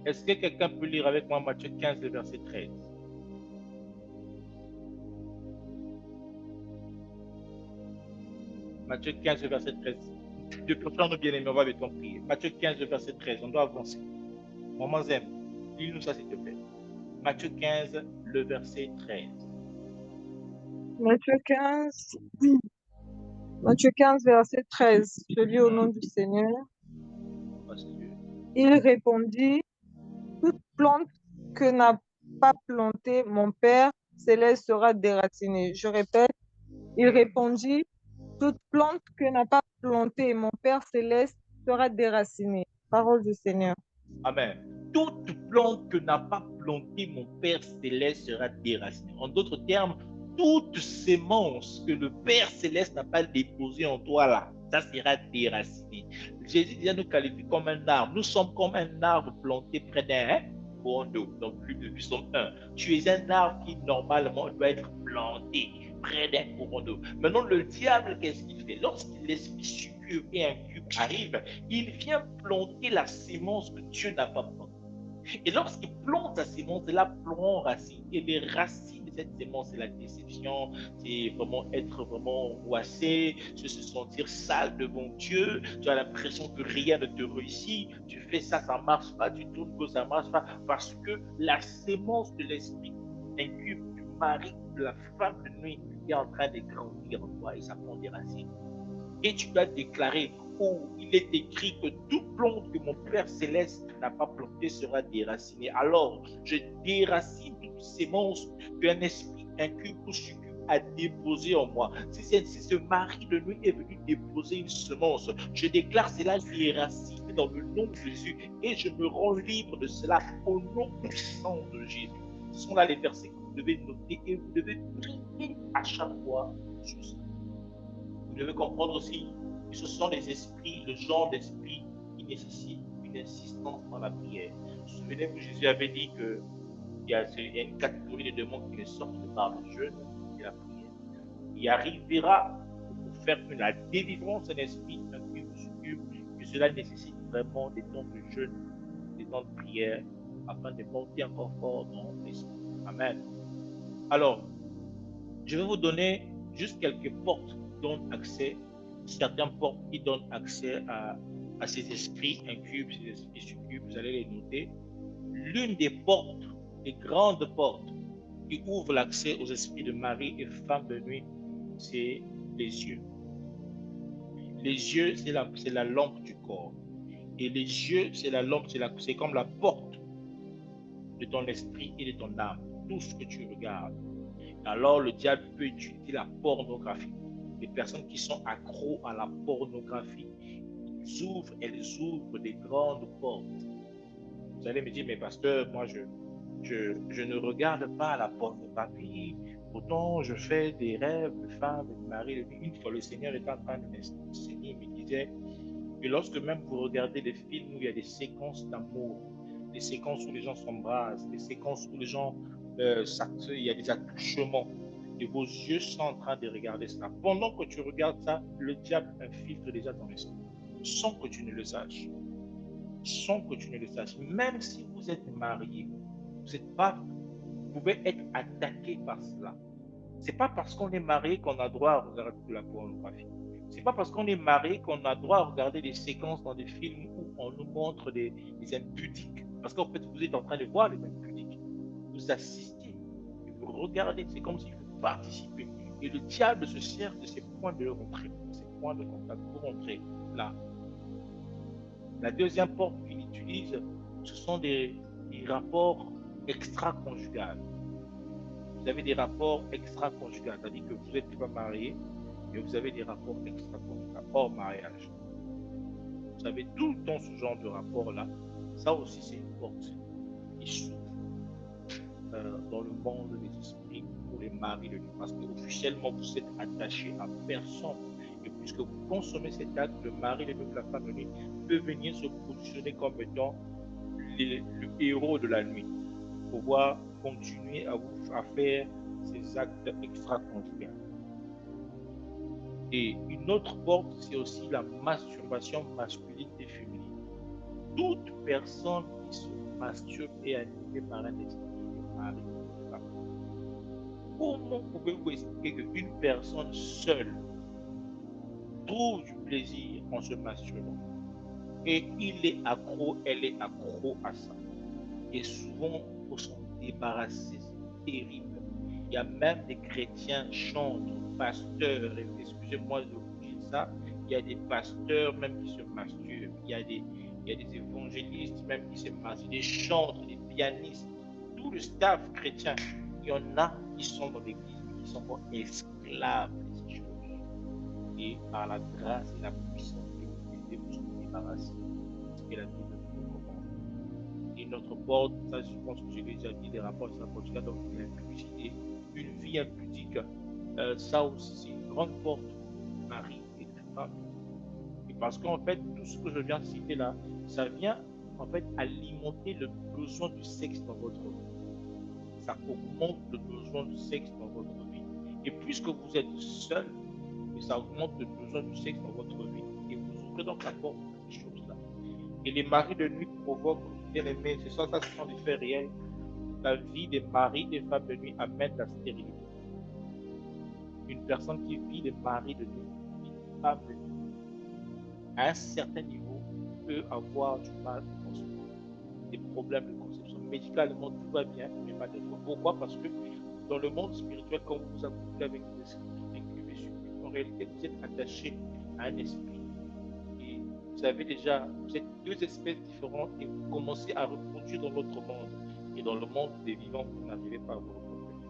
Est-ce que quelqu'un peut lire avec moi Matthieu 15, le verset 13? Matthieu 15, le verset 13. De préférence, bien-aimés, on va avec ton prier. Matthieu 15, le verset 13. On doit avancer. Maman Zem, lis-nous ça, s'il te plaît. Matthieu 15, le verset 13. Matthieu 15, Matthieu 15, verset 13. Je lis au nom du Seigneur. Il répondit, toute plante que n'a pas plantée mon Père céleste sera déracinée. Je répète, il répondit, toute plante que n'a pas plantée mon Père céleste sera déracinée. Parole du Seigneur. Amen. Toute plante que n'a pas planté mon Père céleste sera déracinée. En d'autres termes, toute sémence que le Père céleste n'a pas déposée en toi là, ça sera déraciné. Jésus déjà nous qualifie comme un arbre. Nous sommes comme un arbre planté près d'un courant d'eau. Donc, plus de Psaume 1. Tu es un arbre qui normalement doit être planté près d'un courant d'eau. Maintenant, le diable, qu'est-ce qu'il fait? Lorsqu'il l'esprit succube et incube arrive, il vient planter la sémence que Dieu n'a pas plantée. Et lorsqu'il plante sa sémence, là prend racine. Et les racines de cette sémence, c'est la déception, c'est vraiment être vraiment angoissé, se sentir sale devant Dieu. Tu as l'impression que rien ne te réussit. Tu fais ça, ça ne marche pas. Tu tournes que ça ne marche pas. Parce que la sémence de l'esprit incube du mari, de la femme de nuit, est en train de grandir en toi et ça prend des racines. Et tu dois déclarer, oh, il est écrit que toute plante que mon Père céleste n'a pas plantée sera déracinée. Alors, je déracine toute sémence qu'un esprit incube ou succube a déposé en moi. Si ce mari de nuit est venu déposer une semence, je déclare cela déraciné dans le nom de Jésus et je me rends libre de cela au nom puissant de Jésus. Ce sont là les versets que vous devez noter et vous devez prier à chaque fois sur ça. Vous devez comprendre aussi que ce sont les esprits, le genre d'esprit qui nécessite une insistance dans la prière. Souvenez-vous, Jésus avait dit qu'il y a une catégorie de démons qui ne sortent que par le jeûne et la prière. Il arrivera pour faire la délivrance d'un esprit que cela nécessite vraiment des temps de jeûne, des temps de prière, afin de monter encore fort dans l'esprit. Amen. Alors, je vais vous donner juste quelques portes qui donnent accès, certaines portes qui donnent accès à ces esprits incubes, ces esprits succubes, vous allez les noter. L'une des portes, des grandes portes qui ouvrent l'accès aux esprits de mari et femme de nuit, c'est les yeux. Les yeux, c'est la lampe du corps. Et les yeux, c'est la lampe, c'est comme la porte de ton esprit et de ton âme. Tout ce que tu regardes. Alors le diable peut utiliser la pornographie. Les personnes qui sont accros à la pornographie, elles ouvrent des grandes portes. Vous allez me dire, mais pasteur, moi je ne regarde pas la pornographie. Pourtant, je fais des rêves de femme, de mari. Une fois, le Seigneur était en train de m'enseigner, il me disait que lorsque même vous regardez des films où il y a des séquences d'amour, des séquences où les gens s'embrassent, des séquences où les gens, il y a des attouchements, et vos yeux sont en train de regarder cela. Pendant que tu regardes ça, le diable infiltre déjà ton esprit, sans que tu ne le saches. Sans que tu ne le saches. Même si vous êtes marié, vous êtes pas, vous pouvez être attaqué par cela. C'est pas parce qu'on est marié qu'on a droit à regarder de la pornographie. C'est pas parce qu'on est marié qu'on a droit à regarder des séquences dans des films où on nous montre des impudiques. Parce qu'en fait, vous êtes en train de voir les impudiques. Vous assistez, vous regardez, c'est comme si vous participez. Et le diable se sert de ces points de rentrée, ces points de contact pour entrer là. La deuxième porte qu'il utilise, ce sont des rapports extra-conjugales. Vous avez des rapports extra-conjugaux, c'est-à-dire que vous n'êtes pas marié, mais vous avez des rapports extra-conjugaux, hors mariage. Vous avez tout le temps ce genre de rapport-là. Ça aussi, c'est une porte qui s'ouvre dans le monde des esprits pour les maris de Dieu. Parce qu'officiellement, vous êtes attaché à personne. Et puisque vous consommez cet acte, le mari de Dieu, la femme de Dieu, peut venir se positionner comme étant le héros de la nuit. Pouvoir continuer à faire ces actes extra-conjugaux. Et une autre porte, c'est aussi la masturbation masculine et féminine. Toute personne qui se masturbe est animé par un esprit de mari. Comment pouvez-vous expliquer qu'une personne seule trouve du plaisir en se masturbant et il est accro, elle est accro à ça? Et souvent, il faut s'en débarrasser, c'est terrible. Il y a même des chrétiens, chantres, pasteurs, excusez-moi de vous dire ça, il y a des pasteurs même qui se masturbent, il y a des évangélistes même qui se masturbent, des chantres, des pianistes, tout le staff chrétien. Il y en a qui sont dans l'église, mais qui sont encore esclaves de ces choses. Et par la grâce et la puissance de l'Église, vous s'en débarrasser. Ce que la Bible nous recommande. Et notre porte, ça je pense que j'ai déjà dit, les rapports de Saint-Paul, donc l'impudicité, une vie impudique, ça aussi c'est une grande porte de mari et de femme. Et parce qu'en fait, tout ce que je viens de citer là, ça vient en fait alimenter le besoin du sexe dans votre vie. Ça augmente le besoin du sexe dans votre vie. Et puisque vous êtes seul, ça augmente le besoin du sexe dans votre vie. Et vous ouvrez donc la porte à ces choses-là. Et les maris de nuit provoquent, bien aimé, ce sont des faits réels. La vie des maris et des femmes de nuit amène la stérilité. Une personne qui vit des maris de nuit, une femme de nuit, à un certain niveau, peut avoir du mal à concevoir, des problèmes de conception. Médicalement, tout va bien, mais pas de tout. Pourquoi? Parce que dans le monde spirituel, quand vous vous accouplez avec des esprits incubés, en réalité, vous êtes attaché à un esprit. Et vous avez déjà, vous êtes deux espèces différentes et vous commencez à reproduire dans l'autre monde. Et dans le monde des vivants, vous n'arrivez pas à vous reproduire.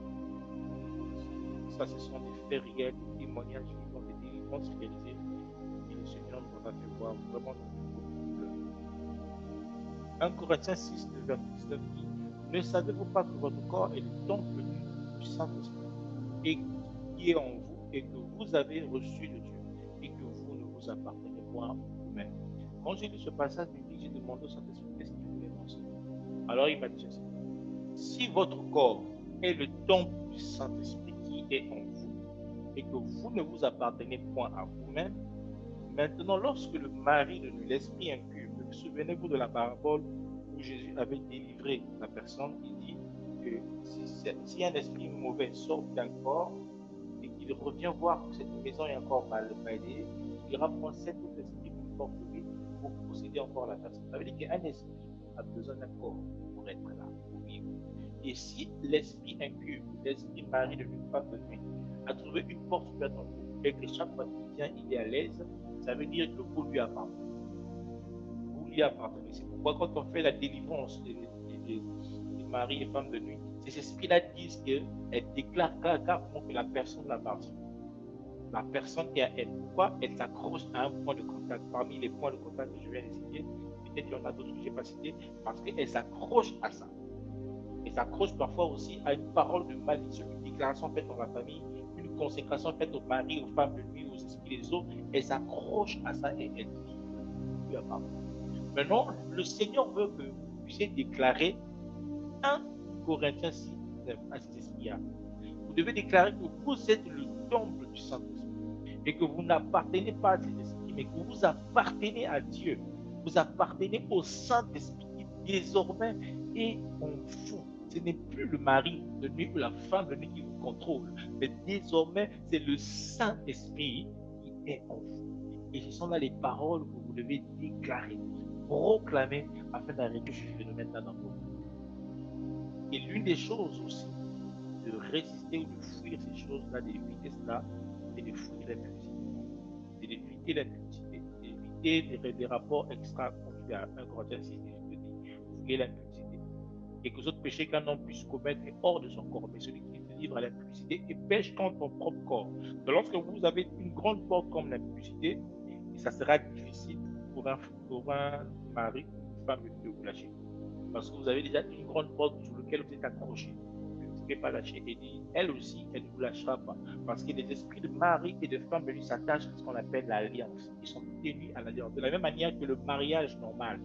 Ça, ce sont des faits réels, des témoignages vivants, des délivrances réalisées. Et le Seigneur nous a fait voir vraiment beaucoup de 1 Corinthiens 6, verset 19 dit: Ne savez-vous pas que votre corps est le temple du Saint-Esprit et qui est en vous et que vous avez reçu de Dieu et que vous ne vous appartenez point à vous-même? Quand j'ai lu ce passage biblique, j'ai demandé au Saint-Esprit qu'est-ce qu'il voulait m'enseigner. Alors il m'a dit ceci: si votre corps est le temple du Saint-Esprit qui est en vous et que vous ne vous appartenez point à vous-même, maintenant lorsque le mari de l'esprit impur, souvenez-vous de la parabole où Jésus avait délivré la personne, il dit que si un esprit mauvais sort d'un corps et qu'il revient voir que cette maison est encore mal balayée, il ira prendre cet autre esprit plus fort que lui pour posséder encore la personne. Ça veut dire qu'un esprit a besoin d'un corps pour être là, pour vivre. Et si l'esprit impur, l'esprit mari de une femme de nuit, a trouvé une porte ouverte en vous et que chaque fois qu'il vient, il est à l'aise, ça veut dire que vous lui appartenez. Vous lui appartenez. C'est pourquoi quand on fait la délivrance des maris et femmes de nuit, ces esprits-là disent qu'elles déclarent clairement que la personne l'appartient. La personne est à elle. Pourquoi? Elle s'accroche à un point de contact. Parmi les points de contact que je viens de citer, peut-être qu'il y en a d'autres que je n'ai pas cités, parce qu'elle s'accroche à ça. Elle s'accroche parfois aussi à une parole de malédiction, une déclaration faite dans la famille, une consécration faite aux maris, aux femmes de nuit, aux esprits des eaux. Elle s'accroche à ça et elle dit lui appartient. Maintenant, le Seigneur veut que vous puissiez déclarer 1 Corinthiens 6, 9 à cet esprit-là. Vous devez déclarer que vous êtes le temple du Saint-Esprit et que vous n'appartenez pas à cet esprit, mais que vous appartenez à Dieu. Vous appartenez au Saint-Esprit qui désormais est en vous. Ce n'est plus le mari de nuit ou la femme de nuit qui vous contrôle, mais désormais c'est le Saint-Esprit qui est en vous. Et ce sont là les paroles que vous devez déclarer, proclamer afin d'arrêter ce phénomène-là dans votre vie. Et l'une des choses aussi de résister ou de fuir ces choses-là, d'éviter cela, c'est de fuir l'impudicité. C'est d'éviter l'impudicité, d'éviter des rapports extra-conjugaux. 1 Corinthiens 6, 18 dit, fuir l'impudicité. Et que les autres péchés qu'un homme puisse commettre est hors de son corps, mais celui qui se livre à l'impudicité et pêche contre son propre corps. Donc, lorsque vous avez une grande porte comme l'impudicité, ça sera difficile pour un mari ou une femme de vous lâcher. Parce que vous avez déjà une grande porte sur laquelle vous êtes accroché. Vous ne pouvez pas lâcher. Et elle aussi, elle ne vous lâchera pas. Parce que les esprits de mari et de femme lui s'attachent à ce qu'on appelle l'alliance. Ils sont tenus à l'alliance. De la même manière que le mariage normal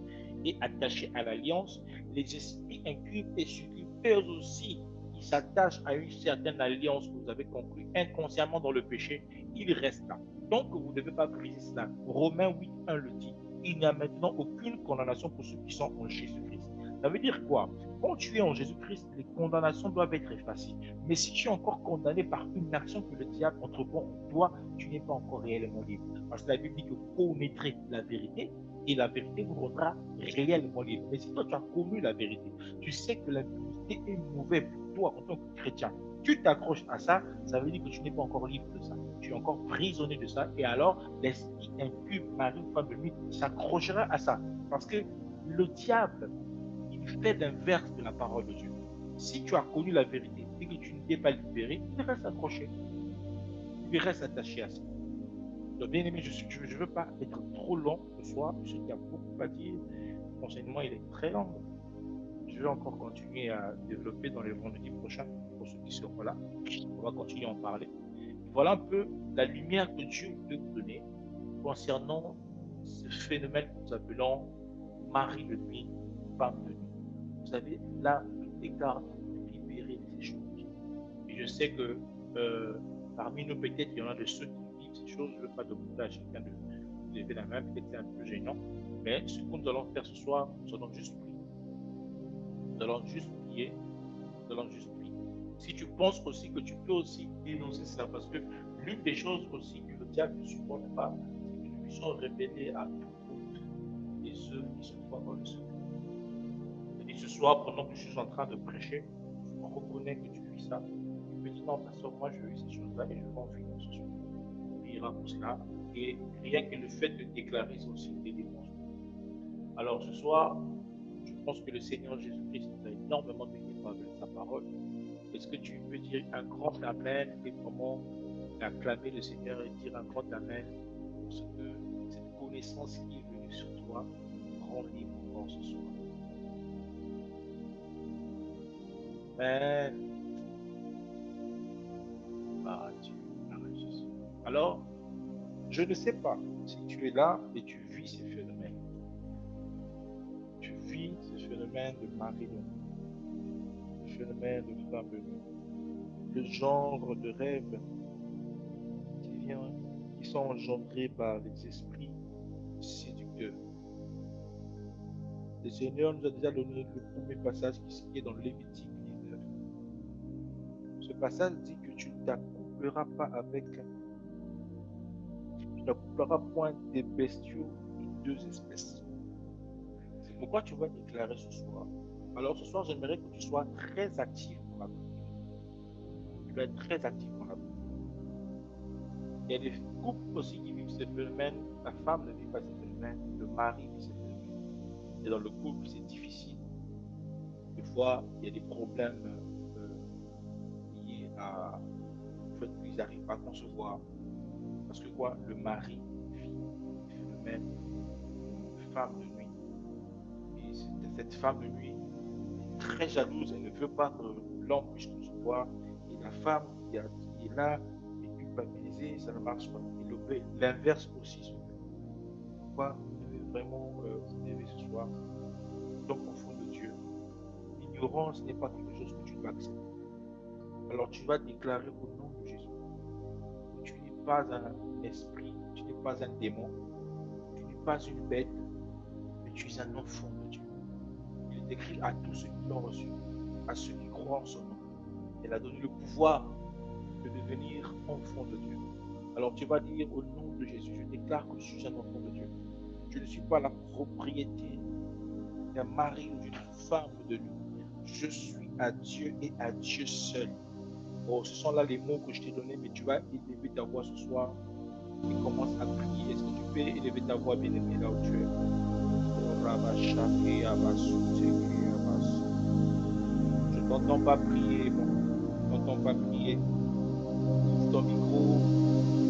est attaché à l'alliance, les esprits incubes et succubes, eux aussi, ils s'attachent à une certaine alliance que vous avez conclue inconsciemment dans le péché. Ils restent là. Donc, vous ne devez pas briser cela. Romains 8, 1 le dit. Il n'y a maintenant aucune condamnation pour ceux qui sont en Jésus-Christ. Ça veut dire quoi? Quand tu es en Jésus-Christ, les condamnations doivent être effacées. Mais si tu es encore condamné par une action que le diable entreprend en toi, tu n'es pas encore réellement libre. Parce que la Bible dit que vous connaîtrez la vérité et la vérité vous rendra réellement libre. Mais si toi tu as connu la vérité, tu sais que l'impunité est mauvaise pour toi en tant que chrétien, tu t'accroches à ça, ça veut dire que tu n'es pas encore libre de ça. Tu es encore prisonnier de ça. Et alors, l'esprit impur, mari ou femme de nuit, s'accrochera à ça. Parce que le diable, il fait l'inverse de la parole de Dieu. Si tu as connu la vérité et que tu n'es pas libéré, il reste accroché. Il reste attaché à ça. Donc, bien aimé, je ne veux pas être trop long ce soir. Je sais qu'il y a beaucoup à dire. L'enseignement, il est très long. Je vais encore continuer à développer dans les vendredis prochains pour ceux qui seront là. On va continuer à en parler. Voilà un peu la lumière que Dieu veut nous donner concernant ce phénomène que nous appelons mari de nuit, femme de nuit. Vous savez, là, tout est garde libéré de ces choses. Et je sais que parmi nous, peut-être, il y en a de ceux qui vivent ces choses. Je ne veux pas demander à chacun de lever la main, peut-être c'est un peu gênant. Mais ce que nous allons faire ce soir, nous allons juste prier. Nous allons juste prier. Nous allons juste prier. Si tu penses aussi que tu peux aussi dénoncer ça, parce que l'une des choses aussi que le diable ne supporte pas, c'est que nous puissions révéler à tout le monde les œuvres qui se font dans le secret. Et ce soir, pendant que je suis en train de prêcher, je reconnais que tu vis ça. Tu peux dire non, pasteur, moi je vis ces choses-là et je vais en finir ce soir. On priera pour cela. Et rien que le fait de déclarer, c'est aussi une délivrance. Alors ce soir, je pense que le Seigneur Jésus-Christ nous a énormément béni avec sa parole. Est-ce que tu peux dire un grand amen et comment acclamer le Seigneur et dire un grand amen parce que cette connaissance qui est venue sur toi rend libre encore ce soir. Amen. Ah, Dieu, Jésus. Alors, je ne sais pas si tu es là et tu vis ces phénomènes. Tu vis ce phénomène de mari de nuit, le phénomène de femme de nuit, le genre de rêve qui sont engendrés par les esprits séducteurs. Le Seigneur nous a déjà donné le premier passage qui est dans Lévitique 19. Ce passage dit que tu ne t'accoupleras pas tu n'accoupleras point des bestiaux de deux espèces. C'est pourquoi tu vas déclarer ce soir. Alors ce soir, j'aimerais que tu sois très actif dans la prière. Tu dois être très actif dans la prière. Il y a des couples aussi qui vivent ces phénomènes. La femme ne vit pas ces phénomènes, le mari vit ces phénomènes. Et dans le couple, c'est difficile. Des fois, il y a des problèmes liés à le fait qu'ils n'arrivent pas à concevoir. Parce que quoi, le mari vit des phénomènes de femme de nuit. Et cette femme de nuit est très jalouse, elle ne veut pas que l'homme puisse concevoir. Et la femme qui est là, ça ne marche pas. Et l'inverse aussi se fait. Pourquoi vous devez vraiment vous lever ce soir donc au fond de Dieu. L'ignorance n'est pas quelque chose que tu dois accepter. Alors tu vas déclarer au nom de Jésus que tu n'es pas un esprit, tu n'es pas un démon, tu n'es pas une bête, mais tu es un enfant de Dieu. Il est écrit à tous ceux qui l'ont reçu, à ceux qui croient en son nom. Il a donné le pouvoir de devenir enfant de Dieu. Alors tu vas dire au nom de Jésus, je déclare que je suis un enfant de Dieu. Je ne suis pas la propriété d'un mari ou d'une femme de lui. Je suis à Dieu et à Dieu seul. Oh, ce sont là les mots que je t'ai donnés, mais tu vas élever ta voix ce soir et commence à prier. Est-ce que tu peux élever ta voix bien aimée là où tu es? Je ne t'entends pas prier, bon. Je ne t'entends pas prier. Ouvre ton micro,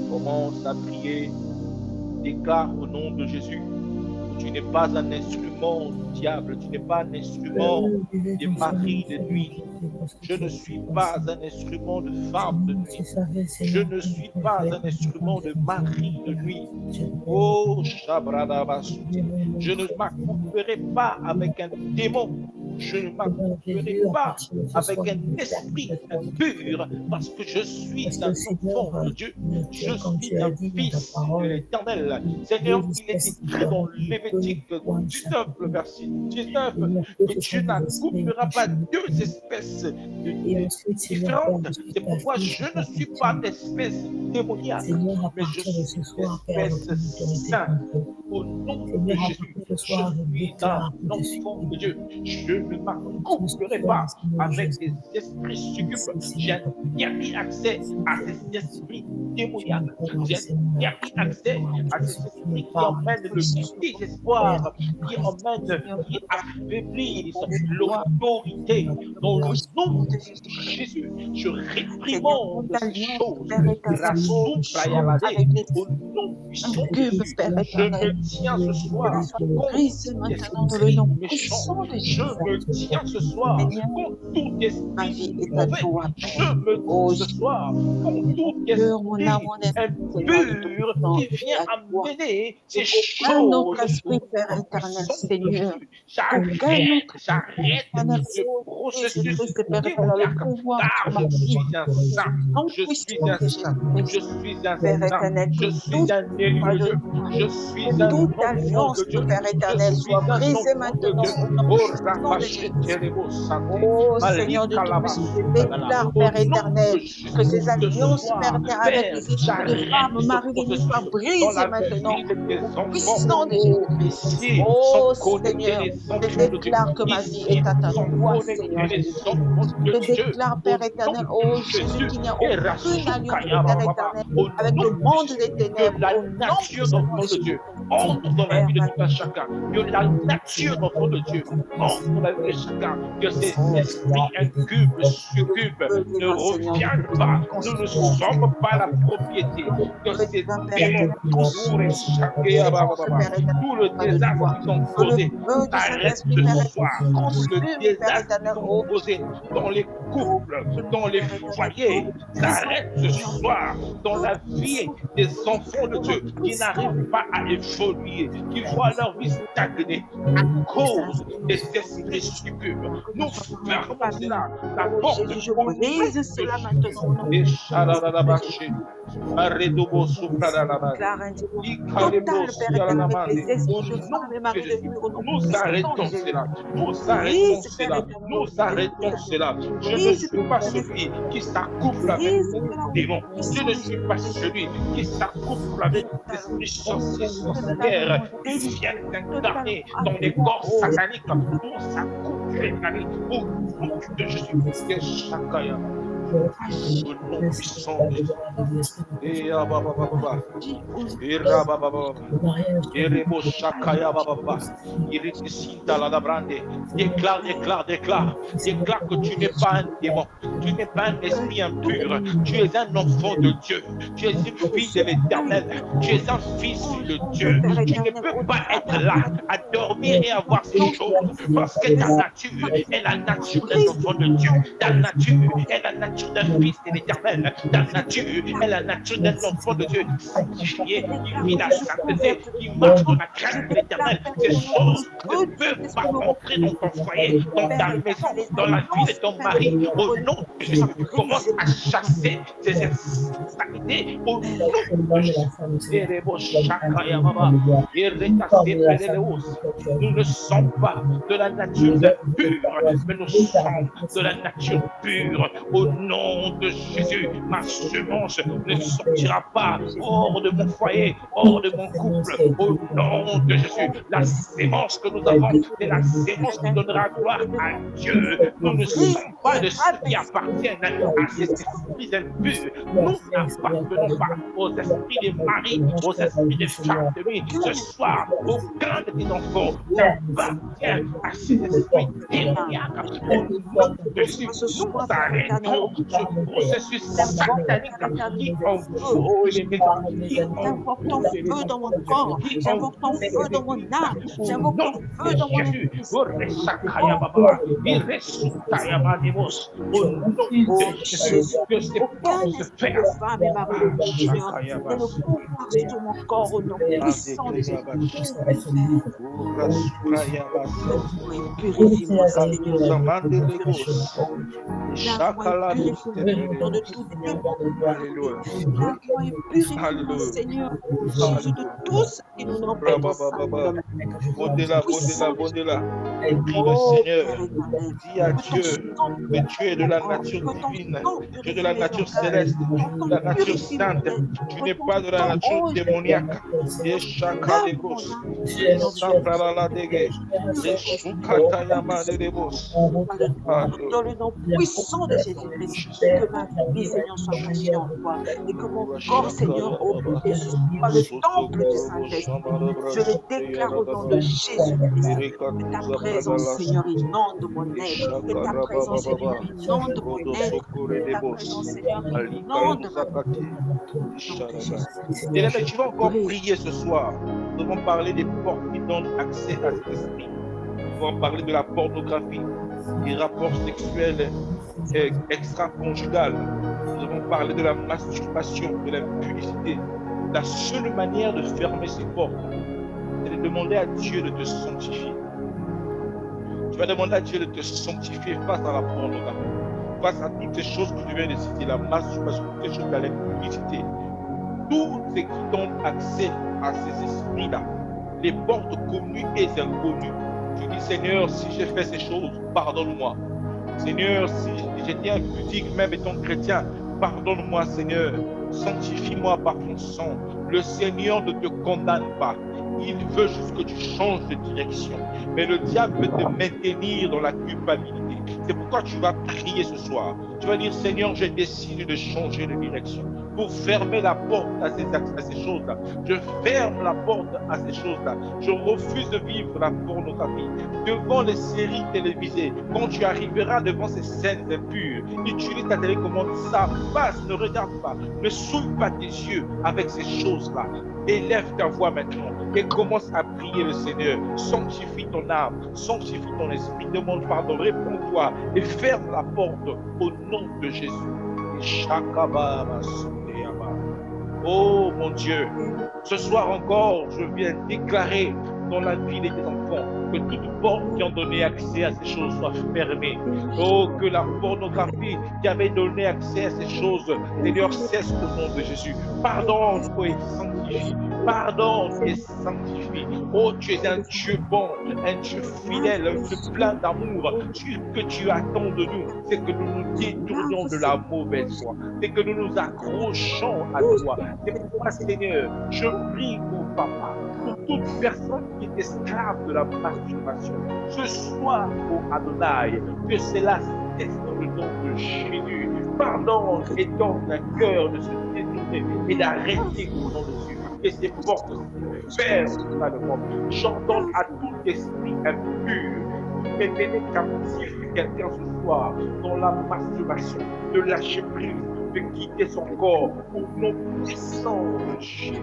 commence à prier. Déclare au nom de Jésus. Tu n'es pas un instrument du diable, tu n'es pas un instrument des maris de nuit. Je ne suis pas un instrument de femme de nuit. Je ne suis pas un instrument de mari de nuit. Oh, Shabradabasouti. Je ne m'accouplerai pas avec un démon. Je ne m'accouplerai pas avec un esprit impur parce que je suis un enfant de Dieu. Je suis un fils de l'Éternel. Seigneur, il est écrit dans Lévitique 19, le verset 19, que tu n'accoupleras pas deux espèces différentes. C'est pourquoi je ne suis pas d'espèce démoniaque, mais je suis d'espèce sainte. Au nom de Jésus, je suis un enfant de Dieu. Je ne m'accouplerai pas avec des esprits succubes. J'ai interdit accès à ces esprits démoniaques. J'ai interdit accès à ces esprits qui emmènent le désespoir, qui emmènent, qui affaiblissent l'autorité. Dans le nom de Jésus, je réprimande ces choses. Au nom puissant de Jésus, je me tiens ce soir contre tout esprit méchant. Je me tiens ce soir contre tout esprit mauvais. Je me tiens ce soir contre tout esprit impur qui vient amener ces choses au Père éternel, puissant de Seigneur. Jésus. J'arrête ce processus démoniaque, car je suis un saint, je suis un saint, je suis un saint, je suis un élu de Dieu, je suis un Toute enfant alliance, de Dieu, Père éternel, je suis soit un brisée enfant de maintenant Dieu. au nom Oh, puissant de Jésus. Oh Seigneur de Tout-Puissant, je déclare, Père éternel, que ces alliances, Père éternel, avec les esprits de femmes, Marie bénie, soient dans brisées la maintenant vie de tes au enfants. puissant de Oh, Jésus. ici Oh sont connectés Seigneur, les je enfants de Dieu. déclare que ma vie Ici est à ta sont loi, connectés Seigneur les Jésus. enfants de Je Dieu. déclare, Au Père nom éternel, de oh Jésus, Jésus, qu'il n'y a et aucune alliance, Rasukaya Père Baba, éternel, au avec nom le de monde Jésus, des que ténèbres, la au nom nature puissant d'enfant de de Jésus. Dieu entre dans la Père, vie de ma tout un chacun, que la nature d'enfant de Dieu entre dans la vie de chacun, que ces esprits incubes, succubes ne reviennent pas. Nous ne sommes pas la propriété de ces démons. Tout le désastre qu'ils ont que le causé feu du s'arrête Saint-Esprit, ce Père soir. éternel, Tout le consume, Père désastre éternel, qu'ils ont oh causé dans les tout couples, le dans monde, les Père éternel, foyers, toute puissance, s'arrête ce Seigneur, soir dans la vie des enfants de au nom Dieu qui puissant n'arrivent pas à évoluer, qui voient leur vie stagner à cause des esprits succubes. Nous fermons cela, la Oh porte Jésus, je au nom brise de cela Jésus. maintenant au nom Et de Sharadabashi, Aredobo Je Supradalabadi, déclare un divorce total, Ikalebros Père éternel, avec Yalanamandi. les Au esprits de nom femmes et de maris de Jésus, Dieu, au nom nous puissant de arrêtons Jésus. cela, nous arrêtons Brise, Père cela, éternel, nous au nom de arrêtons Jésus. cela. Je ne Brise, suis Père pas éternel, celui qui s'accouple avec brise des cela au nom démons. Je puissant ne de suis pas Jésus. celui qui s'accouple avec des esprits sorciers, sorcières Totalement qui délivré, viennent s'incarner totalement dans les accroît, corps oh sataniques pour s'accoupler avec la vie. Au nom de Jésus, Yeshakaya, au nom puissant de Jésus. Et Ababa, et Rababa. Erebo Shakaya Baba. Irikisinta la Dabrande. Déclare, déclare, déclare. Déclare que tu n'es pas un démon. Tu n'es pas un esprit impur. Tu es un enfant de Dieu. Tu es une fille de l'Éternel. Tu es un fils de Dieu. Tu ne peux pas être là à dormir et avoir ces choses parce que ta nature est la nature d'un enfant de Dieu. Ta nature est la nature d'un fils de l'Éternel. Ta nature est la nature d'un enfant de Dieu sanctifié qui vit la sainteté, qui marche dans la crainte de l'Éternel. Ces choses ne peuvent pas entrer dans ton foyer, dans ta maison, dans la vie de ton mari. Au nom de Jésus, commence à chasser ces instabilités au nom de Jésus. Nous ne sommes pas de la nature impure, mais nous sommes de la nature pure. Au nom de Jésus, ma semence ne sortira pas hors de mon foyer, hors de mon couple. Au nom de Jésus, la sémence que nous avons est la sémence qui donnera gloire à Dieu. Nous ne sommes pas de ceux qui appartiennent à ces esprits impurs. Nous n'appartenons pas aux esprits des maris, aux esprits des femmes de nuit. Ce soir, aucun de tes enfants n'appartient à ces esprits démoniaques. Au nom de Jésus, nous arrêtons ce processus satanique qui envoûte les maisons, qui J'invoque ton envoûte les feu maisons, dans mon corps. qui J'invoque ton envoûte les feu dans mon églises. âme. Au J'invoque ton nom de feu dans mon Jésus, esprit. au Resakaya Baba, il Resutaya Manimos, au nom nom de Jésus, que ces portes se ferment. Femme est mariée, Seigneur, et le pouvoir sur mon corps au nom puissant de Jésus. Purifie-moi, Seigneur. Lave-moi et purifie-moi de tout démon. Lave-moi et purifie-moi, Seigneur. Change de tout ce qui nous empêche de servir Bondela. Prie le Seigneur. Dis à Dieu que tu es de la nature divine, tu es de la nature céleste, de la nature sainte. Tu n'es pas de la nature démoniaque. Et chaka de gauche. Et samprala dege. Et soukatayama de debos. Dans le nom puissant de Jésus-Christ, que ma vie, Seigneur, soit cachée en toi et que mon corps, Seigneur, soit le temple du Saint-Esprit. Je le déclare au nom de Jésus-Christ. Que ta présence, Seigneur, inonde mon être. Que ta présence, Seigneur, inonde mon être. Que ta présence, Seigneur, inonde ma vie. Bien-aimé, tu vas encore prier ce soir. Nous allons parler des portes qui donnent accès à cet esprit. Nous allons parler de la pornographie, des rapports sexuels extra-conjugales. Nous allons parler de la masturbation, de l'impudicité. La seule manière de fermer ces portes, c'est de demander à Dieu de te sanctifier. Tu vas demander à Dieu de te sanctifier face à la pornographie, face à toutes ces choses que je viens de citer, la masturbation, toutes ces choses de l'impudicité. Tout ce qui donne accès à ces esprits-là, les portes connues et inconnues. Tu dis, Seigneur, si j'ai fait ces choses, pardonne-moi. Seigneur, si j'étais impudique, même étant chrétien, pardonne-moi, Seigneur. Sanctifie-moi par ton sang. Le Seigneur ne te condamne pas. Il veut juste que tu changes de direction. Mais le diable veut te maintenir dans la culpabilité. C'est pourquoi tu vas prier ce soir. Tu vas dire, Seigneur, je décide de changer de direction. Pour fermer la porte à ces choses-là. Je ferme la porte à ces choses-là. Je refuse de vivre la pornographie. Devant les séries télévisées, quand tu arriveras devant ces scènes impures, utilise ta télécommande, ça passe, ne regarde pas, ne souille pas tes yeux avec ces choses-là. Élève ta voix maintenant et commence à prier le Seigneur. Sanctifie ton âme, sanctifie ton esprit, demande pardon, réponds-toi et ferme la porte au nom de Jésus. Oh mon Dieu, ce soir encore, je viens déclarer dans la vie de tes enfants que toute porte qui ont donné accès à ces choses soit fermée. Oh, que la pornographie qui avait donné accès à ces choses, Seigneur, cesse au nom de Jésus. Pardonne et sanctifie. Pardonne et sanctifie. Oh, tu es un Dieu bon, un Dieu fidèle, un Dieu plein d'amour. Ce que tu attends de nous, c'est que nous nous détournions de la mauvaise foi. C'est que nous nous accrochons à toi. C'est pourquoi, Seigneur, je prie pour papa, pour toute personne qui est esclave de la masturbation. Ce soir, oh Adonai, que cela cesse dans le nom de Jésus. Pardonne et donne un cœur de se détourner et d'arrêter au nom de Jésus. Que ces portes se ferment. J'ordonne à tout esprit impur qui peut mener captif quelqu'un ce soir dans la masturbation, de lâcher prise, de quitter son corps au nom puissant de Jésus.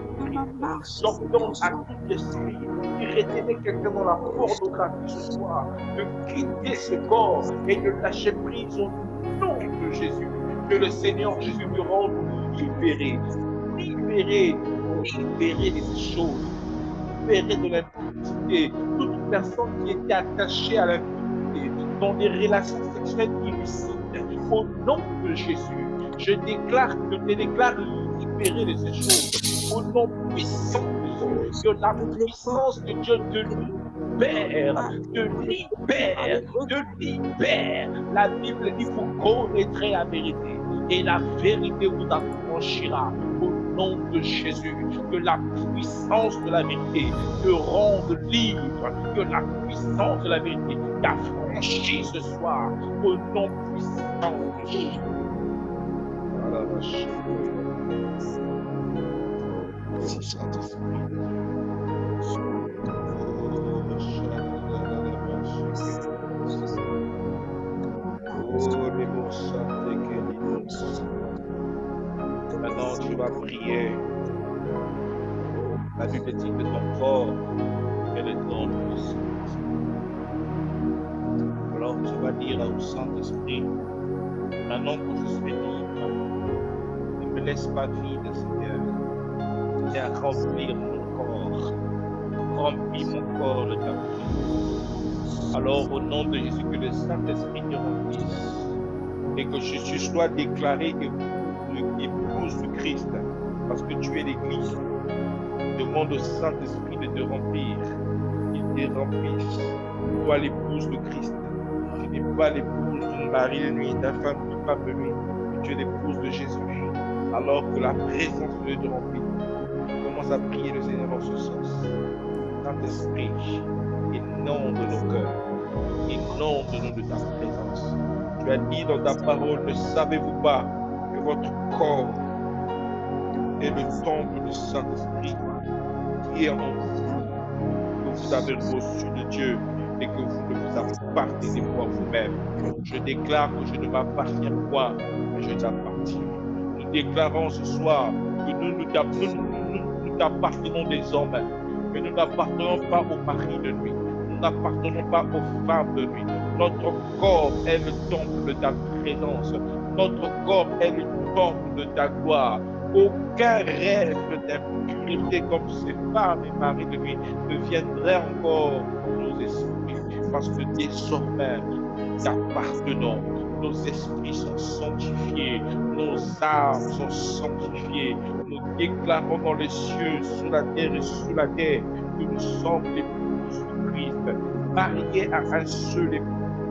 J'ordonne à tout esprit qui retenait quelqu'un dans la pornographie ce soir de quitter ce corps et de lâcher prise au nom de Jésus. Que le Seigneur Jésus te rende libéré, libéré de ces choses, libéré de l'impudicité. Toute personne qui était attachée à l'impudicité dans des relations sexuelles illicites, au nom de Jésus, je te déclare libéré de ces choses, au nom puissant de Jésus, que la puissance de Dieu te libère. La Bible dit, vous connaîtrez la vérité, et la vérité vous affranchira. Au nom de Jésus, que la puissance de la vérité te rende libre, que la puissance de la vérité t'affranchit ce soir, au nom puissant de Jésus. Maintenant, tu vas prier. La Bible dit que ton corps est le temple du Saint-Esprit. Alors, tu vas dire au Saint-Esprit, Maintenant que je suis libre, ne me laisse pas vide, Seigneur, et à remplir mon corps. Remplis mon corps de ta présence. Alors, au nom de Jésus, que le Saint-Esprit te remplisse et que je sois déclaré épouse du Christ, parce que tu es l'Église. Demande au Saint-Esprit de te remplir. Il te remplisse. Toi, l'épouse de Christ. Tu n'es pas l'épouse d'un mari de nuit, d'un femme qui femme de nuit, mais tu es l'épouse de Jésus. Alors que la présence de Dieu te remplit, commence à prier le Seigneur dans ce sens. Saint-Esprit, inonde nos cœurs, inonde-nous de ta présence. Tu as dit dans ta parole, ne savez-vous pas que votre corps est le temple du Saint-Esprit qui est en vous, que vous avez reçu de Dieu et que vous ne vous appartenez pas vous-même. Je déclare que je ne m'appartiens point, mais je t'appartiens. Nous déclarons ce soir que nous t'appartenons désormais, mais nous n'appartenons pas au mari de nuit. Nous n'appartenons pas aux femmes de nuit. Notre corps est le temple de ta présence. Notre corps est le temple de ta gloire. Aucun rêve d'impureté comme ces femmes et maris de nuit ne viendrait encore dans nos esprits, parce que désormais nous t'appartenons. Nos esprits sont sanctifiés, nos âmes sont sanctifiées. Nous déclarons dans les cieux, sous la terre et sous la terre, que nous sommes l'épouse du Christ, mariés à un seul époux,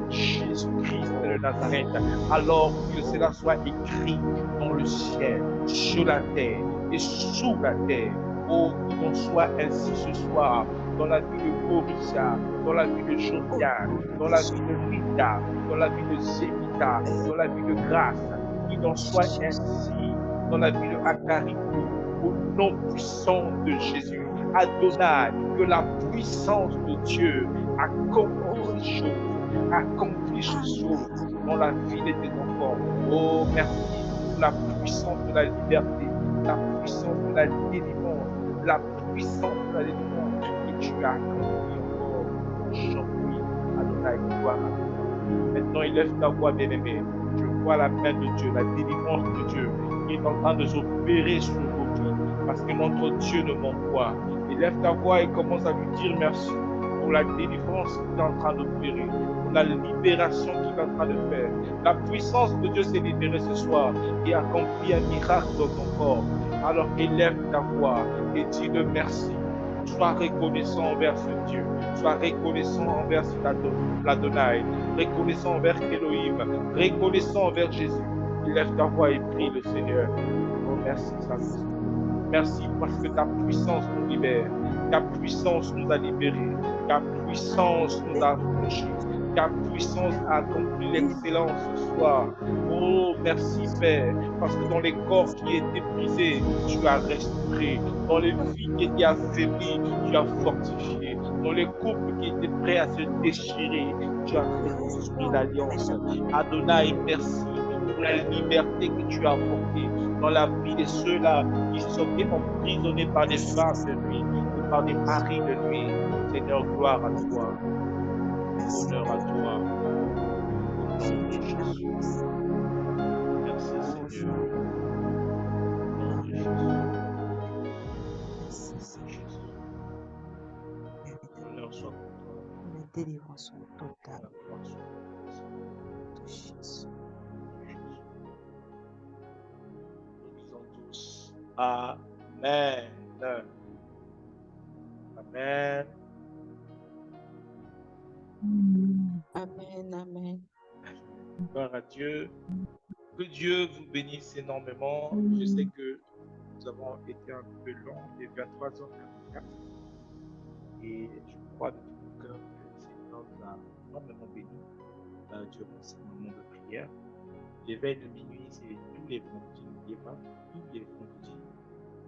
Jésus-Christ de Nazareth. Alors que cela soit écrit dans le ciel, sur la terre et sous la terre. Oh, qu'il en soit ainsi ce soir, dans la vie de Mauricia, dans la vie de Josiane, dans la vie de Rita, dans la vie de Zévita, dans la vie de Grâce, qu'il en soit ainsi, dans la vie de Akari, au nom puissant de Jésus. Adonai, que la puissance de Dieu accomplisse ces choses dans la vie de tes enfants. Oh, merci pour la puissance de la liberté, la puissance de la délivrance, la puissance de la délivrance que tu as accompli encore aujourd'hui. Adonai, gloire à toi. Maintenant, élève ta voix, bien-aimé. Je vois la main de Dieu, la délivrance de Dieu qui est en train de s'opérer sur nos vies, parce que notre Dieu ne ment pas. Élève ta voix et commence à lui dire merci pour la délivrance qu'il est en train d'opérer, pour la libération qu'il est en train de faire. La puissance de Dieu s'est libérée ce soir et accomplit un miracle dans ton corps. Alors élève ta voix et dis-le merci. Sois reconnaissant envers ce Dieu. Sois reconnaissant envers l'Adonai. Reconnaissant envers Elohim. Reconnaissant envers Jésus. Élève ta voix et prie le Seigneur. Oh, merci, Saint-Esprit. Merci parce que ta puissance nous libère. Ta puissance nous a libérés. Ta puissance nous a affranchis. Ta puissance a accompli l'excellence ce soir. Oh, merci Père, parce que dans les corps qui étaient brisés, tu as restauré. Dans les vies qui étaient affaiblies, tu as fortifié. Dans les couples qui étaient prêts à se déchirer, tu as reconstruit l'alliance. Adonai, merci pour la liberté que tu as apportée dans la vie de ceux-là qui sont emprisonnés par des femmes de nuit ou par des maris de nuit. Seigneur, gloire à toi. Honneur à toi. Au nom de Jésus. Merci Seigneur. Au nom de Jésus. Honneur soit pour toi. La délivrance totale La gloire soit pour de Jésus. Nous disons tous Amen. Amen. Amen, amen. Gloire à Dieu. Que Dieu vous bénisse énormément. Je sais que nous avons été un peu longs, il est 23h44. Et je crois de tout mon cœur que le Seigneur nous a énormément bénis durant ces moments de prière. L'éveil de minuit, c'est tous les vendredis, n'oubliez pas, tous les vendredis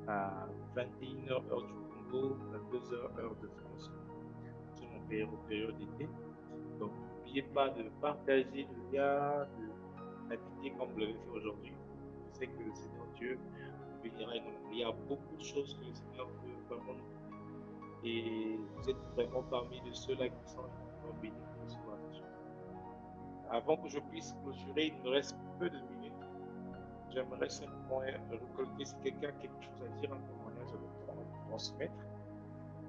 à 21h heure du Congo, 22h heure de France, sur mon période d'été. Donc n'oubliez pas de partager le lien, de l'inviter comme vous l'avez fait aujourd'hui. Je sais que le Seigneur Dieu vous bénira énormément. Il y a beaucoup de choses que le Seigneur peut vraiment nous bénir. Et vous êtes vraiment parmi de ceux-là qui sont bénis pour ce soir. Avant que je puisse clôturer, il me reste peu de minutes. J'aimerais simplement recolter si quelqu'un a quelque chose à dire, un témoignage à le transmettre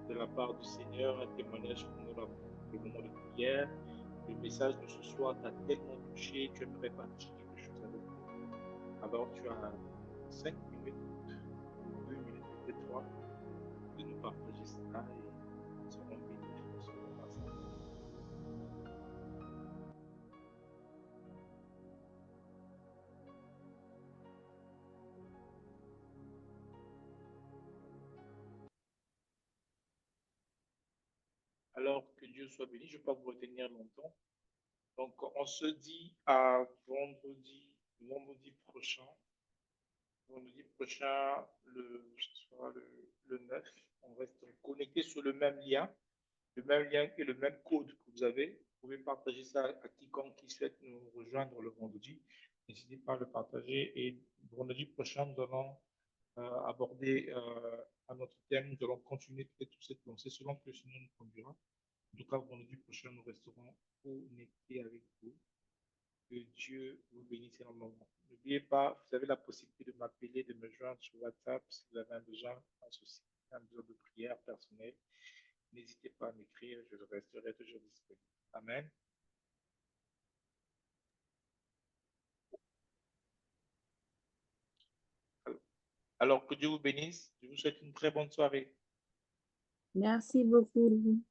de la part du Seigneur, un témoignage pour nous dans le moment de prière. Le message de ce soir t'a tellement touché, tu aimerais partager quelque chose avec nous. Alors tu as 5 minutes, 2 minutes, peut-être 3, de nous partager cela et nous serons bénis pour ce moment. Alors que Dieu soit béni, je ne vais pas vous retenir longtemps. Donc on se dit à vendredi prochain. Vendredi prochain, ce sera le 9. On reste connecté sur le même lien et le même code que vous avez. Vous pouvez partager ça à quiconque qui souhaite nous rejoindre le vendredi. N'hésitez pas à le partager. Et vendredi prochain, nous allons aborder un autre thème. Nous allons continuer peut-être toute cette lancée selon que le Seigneur nous conduira. En tout cas, vendredi prochain, nous resterons connectés avec vous. Que Dieu vous bénisse énormément. N'oubliez pas, vous avez la possibilité de m'appeler, de me joindre sur WhatsApp si vous avez un besoin, un besoin de prière personnelle. N'hésitez pas à m'écrire, je resterai toujours disponible. Amen. Alors que Dieu vous bénisse. Je vous souhaite une très bonne soirée. Merci beaucoup.